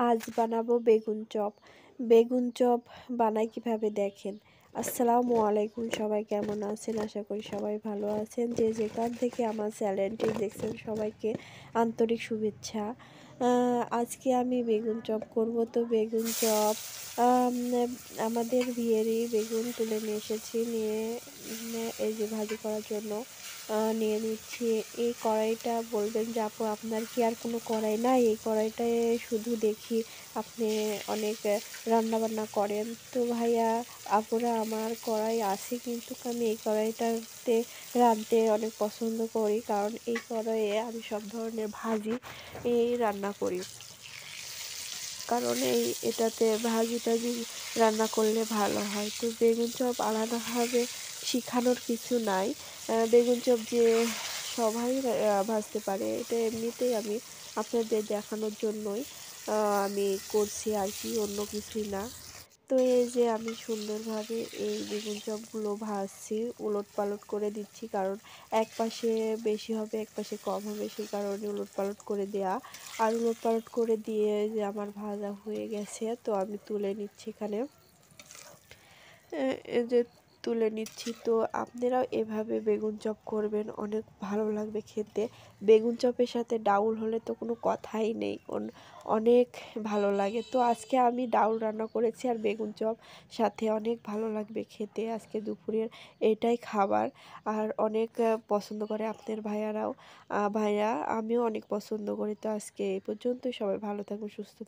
আজ বানাবো বেগুন চপ। বেগুন চপ বানাই কিভাবে দেখেন। আসসালামু আলাইকুম, সবাই কেমন আছেন? আশা করি সবাই ভালো আছেন। যে যেখান থেকে আমার চ্যানেলটি দেখছেন সবাইকে আন্তরিক শুভেচ্ছা। আজকে আমি বেগুন চপ করব। তো বেগুন চপ আমাদের বিয়েরই বেগুন তুলে নিয়ে এসেছি, নিয়ে এই যে ভাজি করার জন্য নিয়ে নিচ্ছি। এই কড়াইটা বলবেন যে আপু আপনার কি আর কোনো কড়াই নাই? এই কড়াইটায় শুধু দেখি আপনি অনেক রান্নাবান্না করেন। তো ভাইয়া আপুরা, আমার কড়াই আছে, কিন্তু আমি এই কড়াইটাতে রাঁধতে অনেক পছন্দ করি, কারণ এই কড়াইয়ে আমি সব ধরনের ভাজি রান্না করি। কারণ এটাতে ভাজি টাজি রান্না করলে ভালো হয়। তো বেগুন চপ আলাদাভাবে শিখানোর কিছু নাই। বেগুন চপ যে সবাই ভাজতে পারে, এটা এমনিতেই আমি আপনাদের দেখানোর জন্যই আমি করছি আর কি, অন্য কিছুই না। তো এই যে আমি সুন্দরভাবে এই বেগুন চপগুলো ভাজছি, উলট পালট করে দিচ্ছি, কারণ এক পাশে বেশি হবে এক পাশে কম হবে, সেই কারণে উলট পালট করে দেয়া। আর উলট পালট করে দিয়ে যে আমার ভাজা হয়ে গেছে, তো আমি তুলে নিচ্ছি এখানে। এই যে তুলে নিচ্ছি। তো আপনারাও এভাবে বেগুন চপ করবেন, অনেক ভালো লাগবে খেতে। বেগুন চপের সাথে ডাউল হলে তো কোনো কথাই নেই, অনেক ভালো লাগে। তো আজকে আমি ডাউল রান্না করেছি আর বেগুন চপ সাথে, অনেক ভালো লাগবে খেতে। আজকে দুপুরের এটাই খাবার, আর অনেক পছন্দ করে আপনার ভাইয়ারাও। ভাইয়া আমিও অনেক পছন্দ করি। তো আজকে এই পর্যন্তই, সবাই ভালো থাকুন, সুস্থ